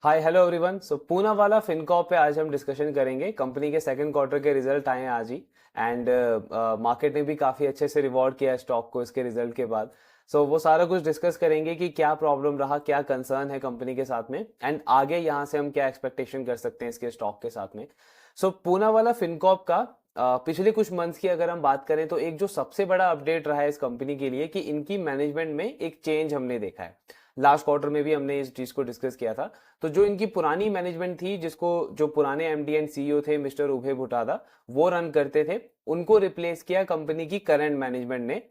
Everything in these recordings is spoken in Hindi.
हाय hello everyone. So Poonawalla Fincorp पे आज हम डिस्कशन करेंगे। कंपनी के सेकंड क्वार्टर के रिजल्ट आए हैं आज ही एंड मार्केट ने भी काफ़ी अच्छे से रिवॉर्ड किया है स्टॉक को इसके रिजल्ट के बाद। सो वो सारा कुछ डिस्कस करेंगे कि क्या प्रॉब्लम रहा, क्या कंसर्न है कंपनी के साथ में एंड आगे यहाँ से हम क्या एक्सपेक्टेशन कर सकते हैं इसके स्टॉक के साथ में। सो पूनावाला फिनकॉर्प का पिछले कुछ मंथ्स की अगर हम बात करें तो एक जो सबसे बड़ा अपडेट रहा है इस कंपनी के लिए कि इनकी मैनेजमेंट में एक चेंज हमने देखा है। लास्ट क्वार्टर में भी हमने इस चीज को डिस्कस किया था। तो जो इनकी पुरानी मैनेजमेंट थी, जिसको जो पुराने एमडी एंड सीईओ थे मिस्टर उभय भुटादा वो रन करते थे, उनको रिप्लेस किया कंपनी की करंट मैनेजमेंट ने।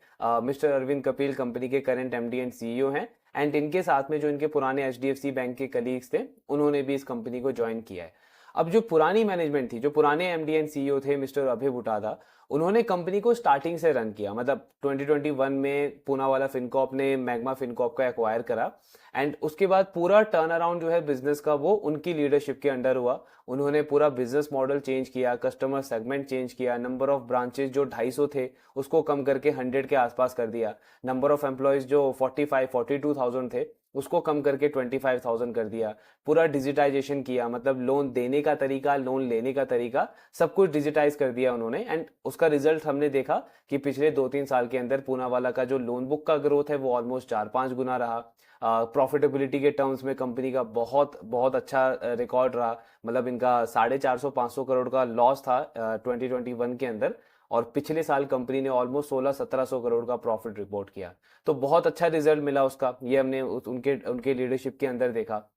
मिस्टर अरविंद कपिल कंपनी के करंट एमडी एंड सीईओ हैं एंड इनके साथ में जो इनके पुराने एचडीएफसी बैंक के कलीग्स थे उन्होंने भी इस कंपनी को ज्वाइन किया है। अब जो पुरानी मैनेजमेंट थी, जो पुराने एमडी एंड सीईओ थे मिस्टर अभय भुटादा, उन्होंने कंपनी को स्टार्टिंग से रन किया। मतलब 2021 में पूनावाला फिनकॉर्प ने मैग्मा फिनकॉर्प का एक्वायर करा एंड उसके बाद पूरा टर्न अराउंड जो है बिजनेस का वो उनकी लीडरशिप के अंडर हुआ। उन्होंने पूरा बिजनेस मॉडल चेंज किया, कस्टमर सेगमेंट चेंज किया, नंबर ऑफ ब्रांचेस जो 250 थे उसको कम करके 100 के आसपास कर दिया, नंबर ऑफ एम्प्लॉयज जो 42,000 थे उसको कम करके 25,000 कर दिया। पूरा डिजिटाइजेशन किया, मतलब लोन देने का तरीका, लोन लेने का तरीका, सब कुछ डिजिटाइज कर दिया उन्होंने एंड उसका रिजल्ट हमने देखा कि पिछले 2-3 साल के अंदर पूनावाला का जो लोन बुक का ग्रोथ है वो ऑलमोस्ट 4-5 गुना रहा। प्रॉफिटेबिलिटी के टर्म्स में कंपनी का बहुत बहुत अच्छा रिकॉर्ड रहा। मतलब इनका 450-500 करोड़ का लॉस था 2021 के अंदर, और पिछले साल कंपनी ने ऑलमोस्ट 1600-1700 करोड़ का प्रॉफिट रिपोर्ट किया। तो बहुत अच्छा रिजल्ट मिला उसका, ये हमने उनके उनके लीडरशिप के अंदर देखा।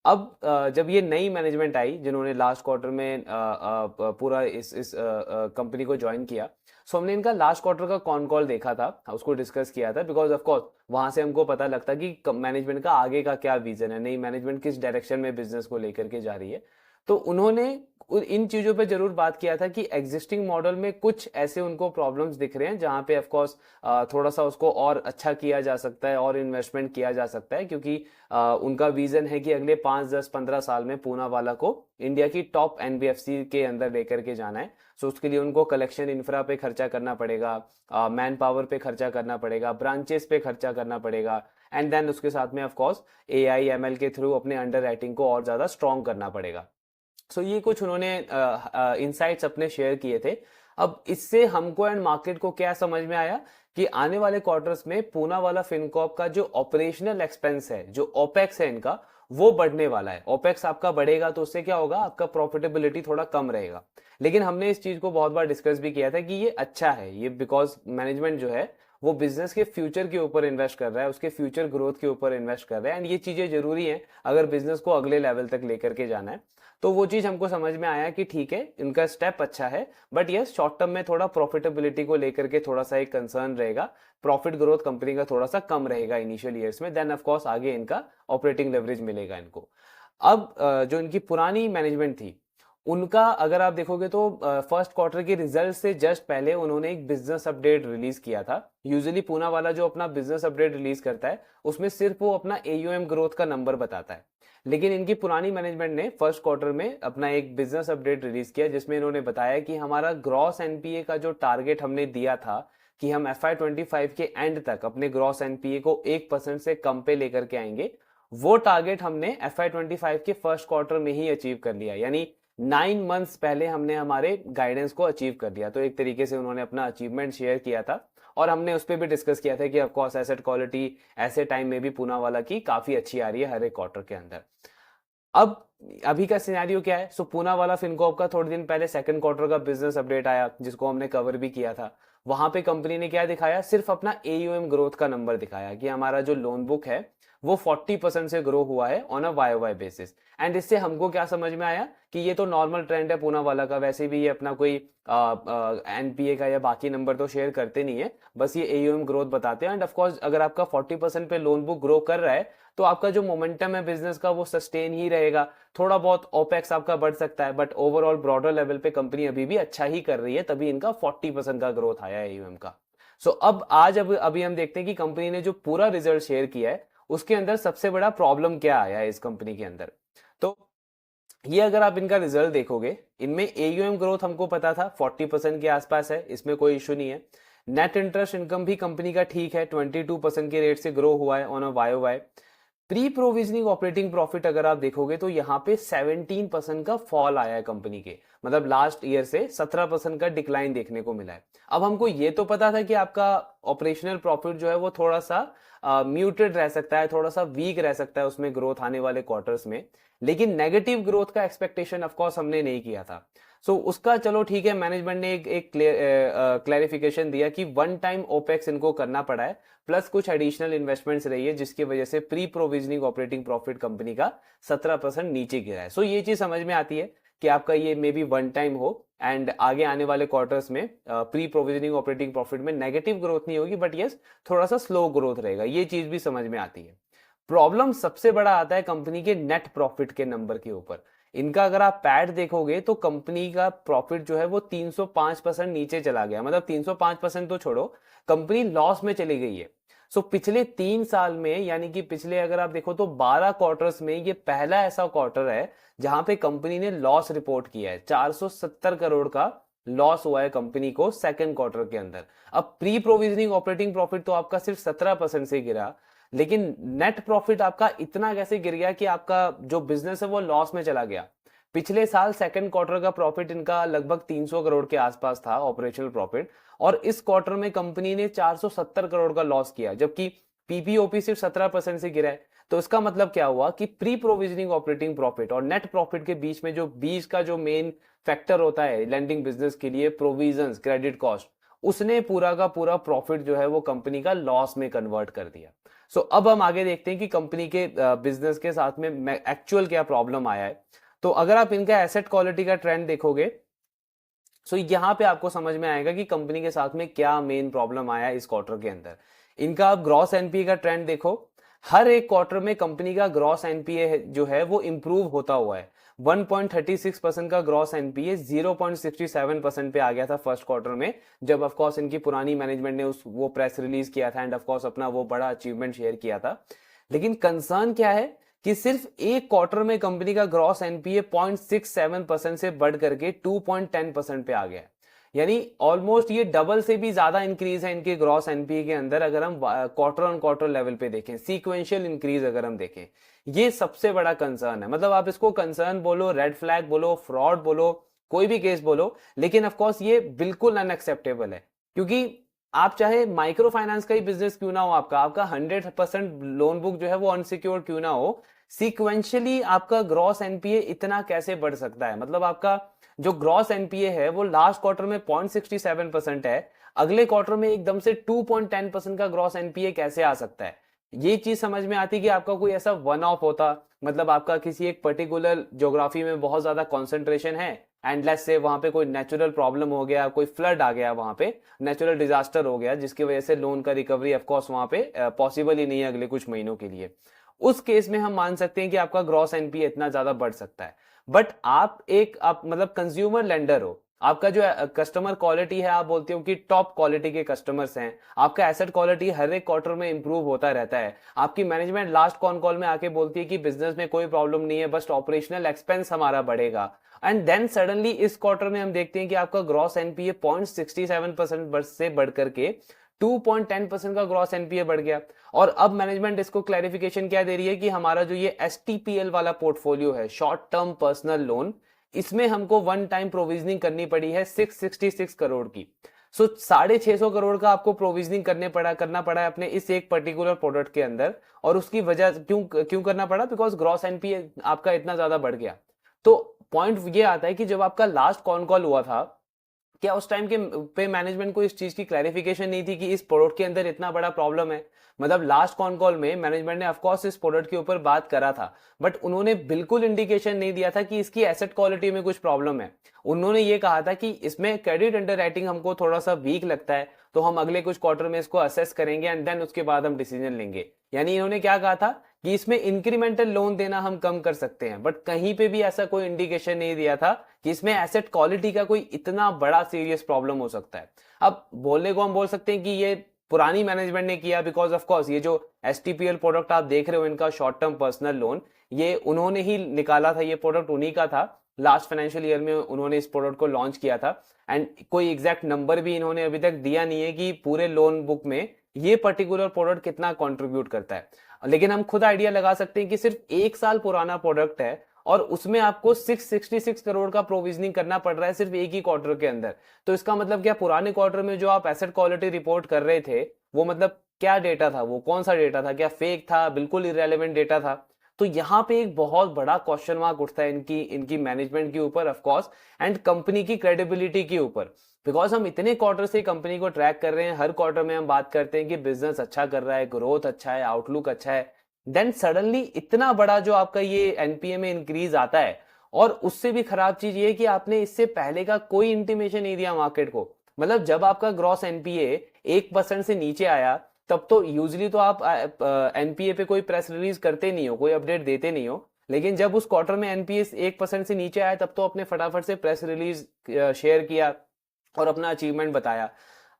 अब जब ये नई मैनेजमेंट आई जिन्होंने लास्ट क्वार्टर में पूरा इस कंपनी को ज्वाइन किया, सो हमने इनका लास्ट क्वार्टर का कॉन कॉल देखा था, उसको डिस्कस किया था, बिकॉज ऑफ कोर्स वहां से हमको पता लगता कि मैनेजमेंट का आगे का क्या विजन है, नई मैनेजमेंट किस डायरेक्शन में बिजनेस को लेकर के जा रही है। तो उन्होंने इन चीजों पे जरूर बात किया था कि एग्जिस्टिंग मॉडल में कुछ ऐसे उनको प्रॉब्लम्स दिख रहे हैं जहां पे ऑफ कोर्स थोड़ा सा उसको और अच्छा किया जा सकता है और इन्वेस्टमेंट किया जा सकता है, क्योंकि उनका विजन है कि अगले 5-10-15 साल में पूनावाला को इंडिया की टॉप एनबीएफसी के अंदर लेकर के जाना है। सो उसके लिए उनको कलेक्शन इंफ्रा पे खर्चा करना पड़ेगा, मैन पावर पे खर्चा करना पड़ेगा, ब्रांचेस पे खर्चा करना पड़ेगा एंड देन उसके साथ में ऑफ कोर्स एआई एमएल के थ्रू अपने अंडर राइटिंग को और ज्यादा स्ट्रॉन्ग करना पड़ेगा। सो ये कुछ उन्होंने इनसाइट्स अपने शेयर किए थे। अब इससे हमको एंड मार्केट को क्या समझ में आया कि आने वाले क्वार्टर्स में पूनावाला फिनकॉर्प का जो ऑपरेशनल एक्सपेंस है, जो ओपेक्स है इनका, वो बढ़ने वाला है। ओपेक्स आपका बढ़ेगा तो उससे क्या होगा, आपका प्रॉफिटेबिलिटी थोड़ा कम रहेगा। लेकिन हमने इस चीज को बहुत बार डिस्कस भी किया था कि ये अच्छा है, ये बिकॉज मैनेजमेंट जो है वो बिजनेस के फ्यूचर के ऊपर इन्वेस्ट कर रहा है, उसके फ्यूचर ग्रोथ के ऊपर इन्वेस्ट कर रहा है एंड ये चीजें जरूरी हैं अगर बिजनेस को अगले लेवल तक लेकर के जाना है। तो वो चीज हमको समझ में आया कि ठीक है, इनका स्टेप अच्छा है, बट यस शॉर्ट टर्म में थोड़ा प्रॉफिटेबिलिटी को लेकर के थोड़ा सा एक कंसर्न रहेगा। प्रॉफिट ग्रोथ कंपनी का थोड़ा सा कम रहेगा इनिशियल ईयर्स में, देन ऑफ कोर्स आगे इनका ऑपरेटिंग लेवरेज मिलेगा इनको। अब जो इनकी पुरानी मैनेजमेंट थी उनका अगर आप देखोगे तो फर्स्ट क्वार्टर के रिजल्ट से जस्ट पहले उन्होंने एक बिजनेस अपडेट रिलीज किया था। यूजुअली पूना वाला जो अपना बिजनेस अपडेट रिलीज करता है उसमें सिर्फ वो अपना एयूएम ग्रोथ का नंबर बताता है, लेकिन इनकी पुरानी मैनेजमेंट ने फर्स्ट क्वार्टर में अपना एक बिजनेस अपडेट रिलीज किया जिसमें इन्होंने बताया कि हमारा ग्रॉस एनपीए का जो टारगेट हमने दिया था कि हम FY25 के एंड तक अपने ग्रॉस एनपीए को 1% से कम पे लेकर के आएंगे, वो टारगेट हमने FY25 के फर्स्ट क्वार्टर में ही अचीव कर लिया। यानी 9 मंथ्स पहले हमने हमारे गाइडेंस को अचीव कर लिया। तो एक तरीके से उन्होंने अपना अचीवमेंट शेयर किया था और हमने उस पर भी डिस्कस किया था कि ऑफकोर्स एसेट क्वालिटी ऐसे टाइम में भी पूनावाला की काफी अच्छी आ रही है हर एक क्वार्टर के अंदर। अब अभी का सिनेरियो क्या है, सो पूनावाला फिनकॉर्प का थोड़े दिन पहले सेकंड क्वार्टर का बिजनेस अपडेट आया जिसको हमने कवर भी किया था। वहां पे कंपनी ने क्या दिखाया, सिर्फ अपना एयूएम ग्रोथ का नंबर दिखाया कि हमारा जो लोन बुक है वो 40% से ग्रो हुआ है ऑन अ वाई बेसिस। एंड इससे हमको क्या समझ में आया कि ये तो नॉर्मल ट्रेंड है पूनावाला का, वैसे भी ये अपना कोई एनपीए का या बाकी नंबर तो शेयर करते नहीं है, बस ये एयूएम ग्रोथ बताते हैं। एंड ऑफकोर्स अगर आपका 40% पे लोन बुक ग्रो कर रहा है तो आपका जो मोमेंटम है बिजनेस का वो सस्टेन ही रहेगा। थोड़ा बहुत ओपेक्स आपका बढ़ सकता है बट ओवरऑल ब्रॉडर लेवल पे कंपनी अभी भी अच्छा ही कर रही है, तभी इनका 40% का ग्रोथ आया है एयूएम का। सो अब आज अभी हम देखते हैं कि कंपनी ने जो पूरा रिजल्ट शेयर किया है उसके अंदर सबसे बड़ा प्रॉब्लम क्या आया है इस कंपनी के अंदर। तो ये अगर आप इनका रिजल्ट देखोगे, इनमें एयूएम ग्रोथ हमको पता था 40% के आसपास है, इसमें कोई इशू नहीं है। नेट इंटरेस्ट इनकम भी कंपनी का ठीक है, 22% के रेट से ग्रो हुआ है on a Y. Pre provisioning operating profit अगर आप देखोगे तो यहाँ पे 17% का फॉल आया है कंपनी के, मतलब लास्ट ईयर से 17% का डिक्लाइन देखने को मिला है। अब हमको ये तो पता था कि आपका ऑपरेशनल प्रॉफिट जो है वो थोड़ा सा म्यूटेड रह सकता है, थोड़ा सा वीक रह सकता है उसमें ग्रोथ आने वाले क्वार्टर्स में, लेकिन नेगेटिव ग्रोथ का एक्सपेक्टेशन ऑफ कोर्स हमने नहीं किया था। सो उसका चलो ठीक है, मैनेजमेंट ने एक क्लेरिफिकेशन दिया कि वन टाइम ओपेक्स इनको करना पड़ा है, प्लस कुछ एडिशनल इन्वेस्टमेंट्स रही है जिसकी वजह से pre provisioning operating profit company का 17% नीचे गिरा है। सो ये चीज समझ में आती है कि आपका ये मे बी वन टाइम हो एंड आगे आने वाले क्वार्टर्स में प्री प्रोविजनिंग ऑपरेटिंग प्रॉफिट में नेगेटिव ग्रोथ नहीं होगी, बट यस थोड़ा सा स्लो ग्रोथ रहेगा, ये चीज भी समझ में आती है। प्रॉब्लम सबसे बड़ा आता है कंपनी के नेट प्रॉफिट के नंबर के ऊपर। इनका अगर आप पैड देखोगे तो कंपनी का प्रॉफिट जो है वो 305% नीचे चला गया, मतलब 305% तो छोड़ो, कंपनी लॉस में चली गई है। सो पिछले 3 साल में, यानी कि पिछले अगर आप देखो तो 12 क्वार्टर्स में ये पहला ऐसा क्वार्टर है जहां पे कंपनी ने लॉस रिपोर्ट किया है। 470 करोड़ का लॉस हुआ है कंपनी को सेकंड क्वार्टर के अंदर। अब प्री प्रोविजनिंग ऑपरेटिंग प्रॉफिट तो आपका सिर्फ 17% से गिरा, लेकिन नेट प्रॉफिट आपका इतना कैसे गिर गया कि आपका जो बिजनेस है वो लॉस में चला गया। पिछले साल सेकंड क्वार्टर का प्रॉफिट इनका लगभग 300 करोड़ के आसपास था ऑपरेशनल प्रॉफिट, और इस क्वार्टर में कंपनी ने 470 करोड़ का लॉस किया, जबकि पीपीओपी सिर्फ 17% से गिरा है। तो इसका मतलब क्या हुआ कि प्री प्रोविजनिंग ऑपरेटिंग प्रॉफिट और नेट प्रॉफिट के बीच में जो बीच का जो मेन फैक्टर होता है लेंडिंग बिजनेस के लिए, प्रोविजंस, क्रेडिट कॉस्ट, उसने पूरा का पूरा प्रॉफिट जो है वो कंपनी का लॉस में कन्वर्ट कर दिया। सो अब हम आगे देखते हैं कि कंपनी के बिजनेस के साथ में एक्चुअल क्या प्रॉब्लम आया है। तो अगर आप इनका एसेट क्वालिटी का ट्रेंड देखोगे, सो यहां पे आपको समझ में आएगा कि कंपनी के साथ में क्या मेन प्रॉब्लम आया है इस क्वार्टर के अंदर। इनका आप ग्रॉस एनपीए का ट्रेंड देखो, हर एक क्वार्टर में कंपनी का ग्रॉस एनपीए जो है वो इंप्रूव होता हुआ है। 1.36% का ग्रॉस एनपीए 0.67% पे आ गया था फर्स्ट क्वार्टर में, जब ऑफ कोर्स इनकी पुरानी मैनेजमेंट ने वो प्रेस रिलीज किया था एंड ऑफ कोर्स अपना वो बड़ा अचीवमेंट शेयर किया था। लेकिन कंसर्न क्या है कि सिर्फ एक क्वार्टर में कंपनी का ग्रॉस एनपीए 0.67% से बढ़ करके 2.10% पे आ गया, यानी ऑलमोस्ट ये डबल से भी ज्यादा इंक्रीज है इनके ग्रॉस एनपीए के अंदर। अगर हम क्वार्टर ऑन क्वार्टर लेवल पे देखें, सीक्वेंशियल इंक्रीज अगर हम देखें, ये सबसे बड़ा कंसर्न है। मतलब आप इसको कंसर्न बोलो, रेड फ्लैग बोलो, फ्रॉड बोलो, कोई भी केस बोलो, लेकिन ऑफ कोर्स ये बिल्कुल अनएक्सेप्टेबल है। क्योंकि आप चाहे माइक्रो फाइनेंस का ही बिजनेस क्यों ना हो, आपका आपका 100% लोन बुक जो है वो अनसिक्योर्ड क्यों ना हो, सीक्वेंशियली आपका ग्रॉस एनपीए इतना कैसे बढ़ सकता है? मतलब आपका जो ग्रॉस एनपीए है वो लास्ट क्वार्टर में 0.67% है, अगले क्वार्टर में एकदम से 2.10% का ग्रॉस एनपीए कैसे आ सकता है? ये चीज समझ में आती कि आपका कोई ऐसा वन ऑफ होता, मतलब आपका किसी एक पर्टिकुलर ज्योग्राफी में बहुत ज्यादा कॉन्सेंट्रेशन है एंड लेट्स से वहां पे कोई नेचुरल प्रॉब्लम हो गया, कोई फ्लड आ गया, वहां पे नेचुरल डिजास्टर हो गया जिसकी वजह से लोन का रिकवरी ऑफ कोर्स वहां पे पॉसिबल ही नहीं है अगले कुछ महीनों के लिए। उस केस में हम मान सकते हैं कि आपका ग्रॉस एनपीए इतना ज्यादा बढ़ सकता है। बट आप मतलब कंज्यूमर लेंडर हो, आपका जो कस्टमर क्वालिटी है आप बोलते हो कि टॉप क्वालिटी के कस्टमर्स हैं, आपका एसेट क्वालिटी हर एक क्वार्टर में इंप्रूव होता रहता है, आपकी मैनेजमेंट लास्ट कॉन कॉल में आके बोलती है कि बिजनेस में कोई प्रॉब्लम नहीं है, बस ऑपरेशनल एक्सपेंस हमारा बढ़ेगा, एंड देन सडनली इस क्वार्टर में हम देखते हैं कि आपका ग्रॉस एनपीए 0.67% से बढ़ करके 2.10% का ग्रॉस एनपीए बढ़ गया। और अब मैनेजमेंट इसको क्लैरिफिकेशन क्या दे रही है कि हमारा जो ये एसटीपीएल वाला पोर्टफोलियो है, शॉर्ट टर्म पर्सनल लोन, इसमें हमको वन टाइम प्रोविजनिंग करनी पड़ी है 666 करोड़ की। सो 650 करोड़ का आपको प्रोविजनिंग करना पड़ा है अपने इस एक पर्टिकुलर प्रोडक्ट के अंदर। और उसकी वजह क्यों क्यों करना पड़ा? बिकॉज ग्रॉस एनपीए आपका इतना ज्यादा बढ़ गया। तो पॉइंट ये आता है कि जब आपका लास्ट कॉन कॉल हुआ था, क्या उस टाइम के पे मैनेजमेंट को इस चीज की क्लैरिफिकेशन नहीं थी कि इस प्रोडक्ट के अंदर इतना बड़ा प्रॉब्लम है? मतलब लास्ट कॉन कॉल में मैनेजमेंट ने ऑफ कोर्स इस प्रोडक्ट के ऊपर बात करा था, बट उन्होंने बिल्कुल इंडिकेशन नहीं दिया था कि इसकी एसेट क्वालिटी में कुछ प्रॉब्लम है। उन्होंने ये कहा था कि इसमें क्रेडिट अंडरराइटिंग हमको थोड़ा सा वीक लगता है, तो हम अगले कुछ क्वार्टर में इसको असेस करेंगे एंड देन उसके बाद हम डिसीजन लेंगे। यानी इन्होंने क्या कहा था कि इसमें इंक्रीमेंटल लोन देना हम कम कर सकते हैं, बट कहीं पे भी ऐसा कोई इंडिकेशन नहीं दिया था कि इसमें एसेट क्वालिटी का कोई इतना बड़ा सीरियस प्रॉब्लम हो सकता है। अब बोलने को हम बोल सकते हैं कि ये पुरानी मैनेजमेंट ने किया, बिकॉज ऑफ कोर्स ये जो एसटीपीएल प्रोडक्ट आप देख रहे हो, इनका शॉर्ट टर्म पर्सनल लोन, ये उन्होंने ही निकाला था, ये प्रोडक्ट उन्हीं का था। लास्ट फाइनेंशियल ईयर में उन्होंने इस प्रोडक्ट को लॉन्च किया था एंड कोई एग्जैक्ट नंबर भी इन्होंने अभी तक दिया नहीं है कि पूरे लोन बुक में ये पर्टिकुलर प्रोडक्ट कितना कंट्रीब्यूट करता है। लेकिन हम खुद आइडिया लगा सकते हैं कि सिर्फ 1 साल पुराना प्रोडक्ट है और उसमें आपको 666 करोड़ का प्रोविजनिंग करना पड़ रहा है सिर्फ एक ही क्वार्टर के अंदर। तो इसका मतलब क्या, पुराने क्वार्टर में जो आप एसेट क्वालिटी रिपोर्ट कर रहे थे वो मतलब क्या डेटा था, वो कौन सा डेटा था, क्या फेक था, बिल्कुल इरेलीवेंट डेटा था? तो यहाँ पे एक बहुत बड़ा क्वेश्चन मार्क उठता है इनकी इनकी मैनेजमेंट के ऊपर ऑफ कोर्स, एंड कंपनी की क्रेडिबिलिटी के ऊपर। बिकॉज हम इतने क्वार्टर से कंपनी को ट्रैक कर रहे हैं, हर क्वार्टर में हम बात करते हैं कि बिजनेस अच्छा कर रहा है, ग्रोथ अच्छा है, आउटलुक अच्छा है, देन सडनली इतना बड़ा जो आपका ये एनपीए में इंक्रीज आता है। और उससे भी खराब चीज ये है कि आपने इससे पहले का कोई इंटीमेशन नहीं दिया मार्केट को। मतलब जब आपका ग्रॉस एनपीए 1% से नीचे आया, तब तो यूजली तो आप एनपीए पे कोई प्रेस रिलीज करते नहीं हो, कोई अपडेट देते नहीं हो। लेकिन जब उस क्वार्टर में एनपीए 1% से नीचे आया, तब तो अपने फटाफट से प्रेस रिलीज शेयर किया और अपना अचीवमेंट बताया।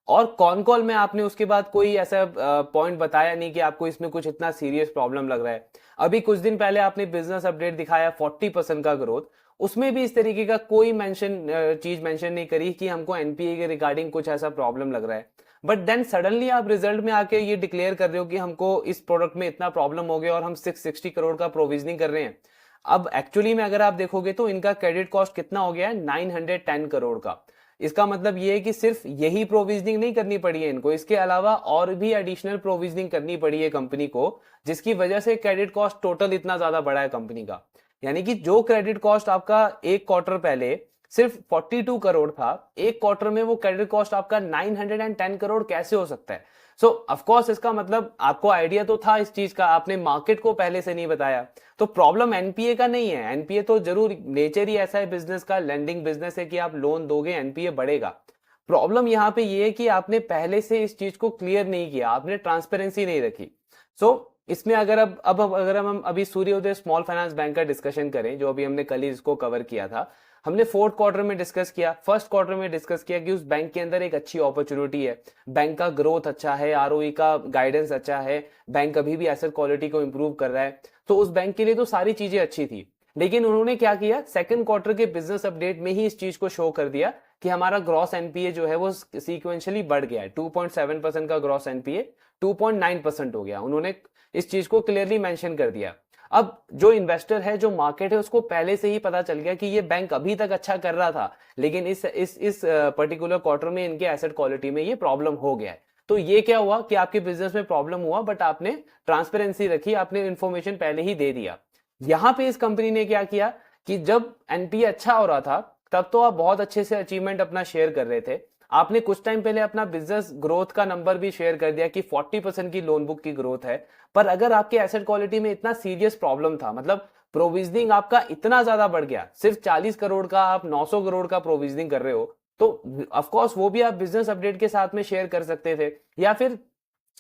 और कॉन कॉल में आपने उसके बाद कोई ऐसा पॉइंट बताया नहीं कि आपको इसमें कुछ इतना सीरियस प्रॉब्लम लग रहा है। अभी कुछ दिन पहले आपने बिजनेस अपडेट दिखाया 40% का ग्रोथ, उसमें भी इस तरीके का कोई चीज मेंशन नहीं करी कि हमको एनपीए के रिगार्डिंग कुछ ऐसा प्रॉब्लम लग रहा है। बट देन सडनली आप रिजल्ट में आके ये डिक्लेयर कर रहे हो कि हमको इस प्रोडक्ट में इतना प्रॉब्लम हो गया और हम 660 करोड़ का प्रोविजनिंग कर रहे हैं। अब एक्चुअली में अगर आप देखोगे तो इनका क्रेडिट कॉस्ट कितना हो गया है, 910 करोड़ का। इसका मतलब ये है कि सिर्फ यही प्रोविजनिंग नहीं करनी पड़ी है इनको, इसके अलावा और भी एडिशनल प्रोविजनिंग करनी पड़ी है कंपनी को, जिसकी वजह से क्रेडिट कॉस्ट टोटल इतना ज्यादा बढ़ा है कंपनी का। यानी कि जो क्रेडिट कॉस्ट आपका एक क्वार्टर पहले सिर्फ 42 करोड़ था, एक क्वार्टर में वो क्रेडिट कॉस्ट आपका 910 करोड़ कैसे हो सकता है? सो ऑफ कोर्स इसका मतलब आपको आइडिया तो था इस चीज का, आपने मार्केट को पहले से नहीं बताया। तो प्रॉब्लम एनपीए का नहीं है, एनपीए तो जरूर नेचर ही ऐसा है बिजनेस का, लेंडिंग बिजनेस है कि आप लोन दोगे एनपीए बढ़ेगा। प्रॉब्लम यहाँ पे ये है कि आपने पहले से इस चीज को क्लियर नहीं किया, आपने ट्रांसपेरेंसी नहीं रखी। सो इसमें अगर अब अगर हम अभी सूर्योदय स्मॉल फाइनेंस बैंक का डिस्कशन करें, जो अभी हमने कल ही इसको कवर किया था, हमने फोर्थ क्वार्टर में डिस्कस किया, फर्स्ट क्वार्टर में डिस्कस किया कि उस बैंक के अंदर एक अच्छी अपॉर्चुनिटी है, बैंक का ग्रोथ अच्छा है, आरओई का गाइडेंस अच्छा है, बैंक अभी भी एसेट क्वालिटी को इंप्रूव कर रहा है। तो उस बैंक के लिए तो सारी चीजें अच्छी थी। लेकिन उन्होंने क्या किया, सेकंड क्वार्टर के बिजनेस अपडेट में ही इस चीज को शो कर दिया कि हमारा ग्रॉस एनपीए जो है वो सीक्वेंशियली बढ़ गया है, 2.7% का ग्रॉस एनपीए 2.9% हो गया। उन्होंने इस चीज को क्लियरली मेंशन कर दिया। अब जो इन्वेस्टर है, जो मार्केट है, उसको पहले से ही पता चल गया कि ये बैंक अभी तक अच्छा कर रहा था, लेकिन इस पर्टिकुलर क्वार्टर में इनके एसेट क्वालिटी में ये प्रॉब्लम हो गया है। तो ये क्या हुआ कि आपके बिजनेस में प्रॉब्लम हुआ, बट आपने ट्रांसपेरेंसी रखी, आपने इन्फॉर्मेशन पहले ही दे दिया। यहां पे इस कंपनी ने क्या किया कि जब एनपीए अच्छा हो रहा था, तब तो आप बहुत अच्छे से अचीवमेंट अपना शेयर कर रहे थे। आपने कुछ टाइम पहले अपना बिजनेस ग्रोथ का नंबर भी शेयर कर दिया कि 40% की लोन बुक की ग्रोथ है। पर अगर आपके एसेट क्वालिटी में इतना सीरियस प्रॉब्लम था, मतलब प्रोविजनिंग आपका इतना ज्यादा बढ़ गया, सिर्फ 40 करोड़ का आप 900 करोड़ का प्रोविजनिंग कर रहे हो, तो ऑफ कोर्स वो भी आप बिजनेस अपडेट के साथ में शेयर कर सकते थे। या फिर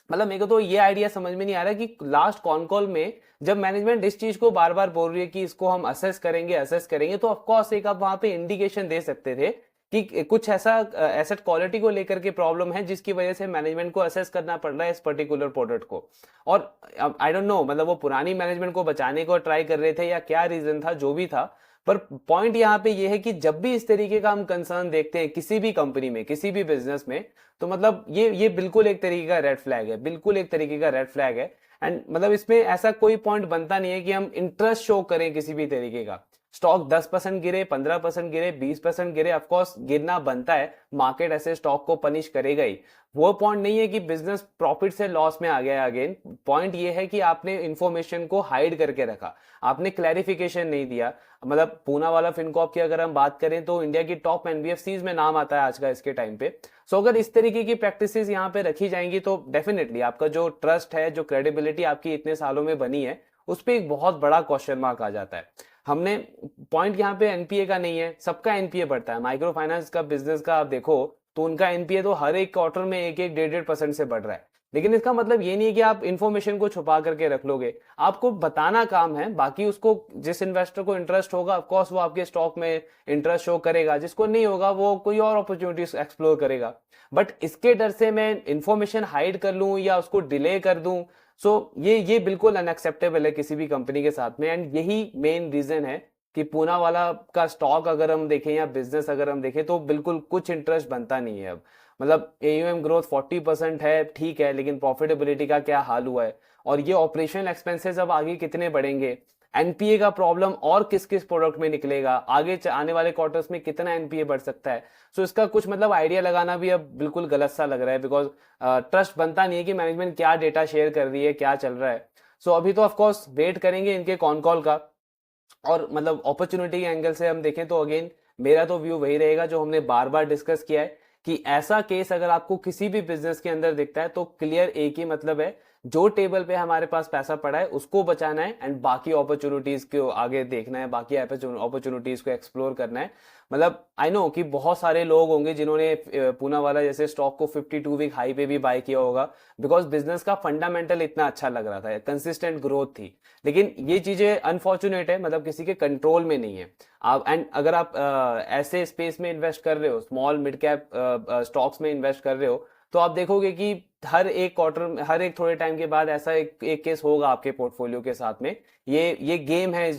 मतलब मेरे को तो ये आइडिया समझ में नहीं आ रहा कि लास्ट कॉन कॉल में जब मैनेजमेंट इस चीज को बार बार बोल रही है कि इसको हम असेस करेंगे, तो ऑफ कोर्स एक आप वहां पे इंडिकेशन दे सकते थे कि कुछ ऐसा एसेट क्वालिटी को लेकर के प्रॉब्लम है जिसकी वजह से मैनेजमेंट को असेस करना पड़ रहा है इस पर्टिकुलर प्रोडक्ट को। और आई डोंट नो, मतलब वो पुरानी मैनेजमेंट को बचाने को ट्राई कर रहे थे या क्या रीजन था, जो भी था। पर पॉइंट यहाँ पे ये है कि जब भी इस तरीके का हम कंसर्न देखते हैं किसी भी कंपनी में, किसी भी बिजनेस में, तो मतलब ये बिल्कुल एक तरीके का रेड फ्लैग है, बिल्कुल एक तरीके का रेड फ्लैग है। एंड मतलब इसमें ऐसा कोई पॉइंट बनता नहीं है कि हम इंटरेस्ट शो करें किसी भी तरीके का। स्टॉक 10% गिरे, 15% गिरे, 20% गिरे, ऑफकोर्स गिरना बनता है, मार्केट ऐसे स्टॉक को पनिश करेगा ही। वो पॉइंट नहीं है कि बिजनेस प्रॉफिट से लॉस में आ गया अगेन। पॉइंट ये है कि आपने इंफॉर्मेशन को हाइड करके रखा, आपने क्लैरिफिकेशन नहीं दिया। मतलब पूना वाला फिनकॉर्प की अगर हम बात करें तो इंडिया की टॉप एनबीएफसीज में नाम आता है आज का इसके टाइम पे। सो अगर इस तरीके की प्रैक्टिसेस यहाँ पे रखी जाएंगी तो डेफिनेटली आपका जो ट्रस्ट है, जो क्रेडिबिलिटी आपकी इतने सालों में बनी है, उस पर एक बहुत बड़ा क्वेश्चन मार्क आ जाता है। हमने पॉइंट यहाँ पे एनपीए का नहीं है, सबका एनपीए बढ़ता है। माइक्रो फाइनेंस का बिजनेस का आप देखो तो उनका एनपीए तो हर एक क्वार्टर में 1-1, 1.5% से बढ़ रहा है। लेकिन इसका मतलब ये नहीं है कि आप इन्फॉर्मेशन को छुपा करके रख लोगे, आपको बताना काम है। बाकी उसको जिस इन्वेस्टर को इंटरेस्ट होगा ऑफकोर्स वो आपके स्टॉक में इंटरेस्ट शो करेगा, जिसको नहीं होगा वो कोई और अपॉर्चुनिटीज एक्सप्लोर करेगा। बट इसके डर से मैं इंफॉर्मेशन हाइड कर लूं या उसको डिले कर दूं, सो ये बिल्कुल अनएक्सेप्टेबल है किसी भी कंपनी के साथ में। एंड यही मेन रीजन है कि पूना वाला का स्टॉक अगर हम देखें या बिजनेस अगर हम देखें तो बिल्कुल कुछ इंटरेस्ट बनता नहीं है अब। मतलब एयूएम ग्रोथ 40% है, ठीक है, लेकिन प्रॉफिटेबिलिटी का क्या हाल हुआ है? और ये ऑपरेशनल एक्सपेंसेस अब आगे कितने बढ़ेंगे, एनपीए का प्रॉब्लम और किस किस प्रोडक्ट में निकलेगा, आगे आने वाले क्वार्टर्स में कितना एनपीए बढ़ सकता है। सो इसका कुछ मतलब आइडिया लगाना भी अब बिल्कुल गलत सा लग रहा है, बिकॉज ट्रस्ट बनता नहीं है कि मैनेजमेंट क्या डेटा शेयर कर रही है, क्या चल रहा है। सो अभी तो ऑफकोर्स वेट करेंगे इनके कॉन कॉल का। और मतलब अपॉर्चुनिटी के एंगल से हम देखें तो अगेन मेरा तो व्यू वही रहेगा जो हमने बार बार डिस्कस किया है, कि ऐसा केस अगर आपको किसी भी बिजनेस के अंदर दिखता है तो क्लियर एक ही मतलब है, जो टेबल पे हमारे पास पैसा पड़ा है उसको बचाना है एंड बाकी अपॉर्चुनिटीज को आगे देखना है, बाकी अपॉर्चुनिटीज को एक्सप्लोर करना है। मतलब आई नो कि बहुत सारे लोग होंगे जिन्होंने पूना वाला जैसे स्टॉक को 52 वीक हाई पे भी बाय किया होगा, बिकॉज बिजनेस का फंडामेंटल इतना अच्छा लग रहा था, कंसिस्टेंट ग्रोथ थी। लेकिन ये चीजें अनफॉर्चुनेट है, मतलब किसी के कंट्रोल में नहीं है। आप एंड अगर आप ऐसे स्पेस में इन्वेस्ट कर रहे हो, स्मॉल मिड कैप स्टॉक्स में इन्वेस्ट कर रहे हो, तो आप देखोगे कि हर एक क्वार्टर, हर एक थोड़े टाइम के बाद ऐसा एक केस होगा आपके पोर्टफोलियो के साथ में। ये गेम है,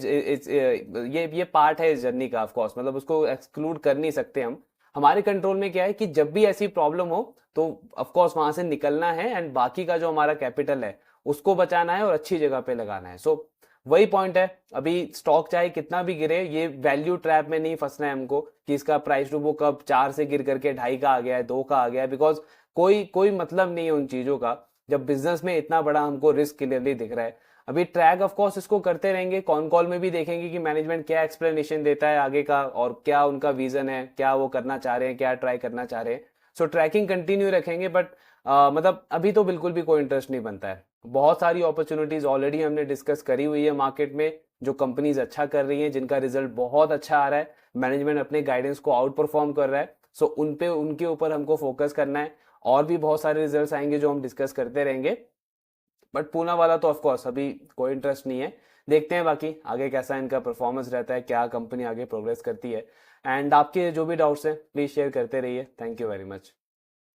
ये पार्ट है इस जर्नी का, ऑफ कोर्स मतलब उसको एक्सक्लूड कर नहीं सकते हम। हमारे कंट्रोल में क्या है कि जब भी ऐसी प्रॉब्लम हो तो ऑफ कोर्स वहां से निकलना है एंड बाकी का जो हमारा कैपिटल है उसको बचाना है और अच्छी जगह पे लगाना है। सो वही पॉइंट है, अभी स्टॉक चाहे कितना भी गिरे, ये वैल्यू ट्रैप में नहीं फंसना है हमको कि इसका प्राइस टू बुक अब 4 से गिर करके 2.5 का आ गया है, 2 का आ गया है, बिकॉज कोई कोई मतलब नहीं है उन चीजों का जब बिजनेस में इतना बड़ा हमको रिस्क क्लियरली दिख रहा है। अभी ट्रैक ऑफ कोर्स इसको करते रहेंगे, कॉन कॉल में भी देखेंगे कि मैनेजमेंट क्या एक्सप्लेनेशन देता है आगे का और क्या उनका विजन है, क्या वो करना चाह रहे हैं, क्या ट्राई करना चाह रहे हैं। सो ट्रैकिंग कंटिन्यू रखेंगे, बट मतलब अभी तो बिल्कुल भी कोई इंटरेस्ट नहीं बनता है। बहुत सारी अपॉर्चुनिटीज ऑलरेडी हमने डिस्कस करी हुई है मार्केट में, जो कंपनीज अच्छा कर रही हैं, जिनका रिजल्ट बहुत अच्छा आ रहा है, मैनेजमेंट अपने गाइडेंस को आउट परफॉर्म कर रहा है। सो उन पे उनके ऊपर हमको फोकस करना है। और भी बहुत सारे रिजल्ट्स आएंगे जो हम डिस्कस करते रहेंगे, बट पूना वाला तो ऑफ कोर्स अभी कोई इंटरेस्ट नहीं है। देखते हैं बाकी आगे कैसा इनका परफॉर्मेंस रहता है, क्या कंपनी आगे प्रोग्रेस करती है। एंड आपके जो भी डाउट्स हैं प्लीज शेयर करते रहिए। Thank you very much.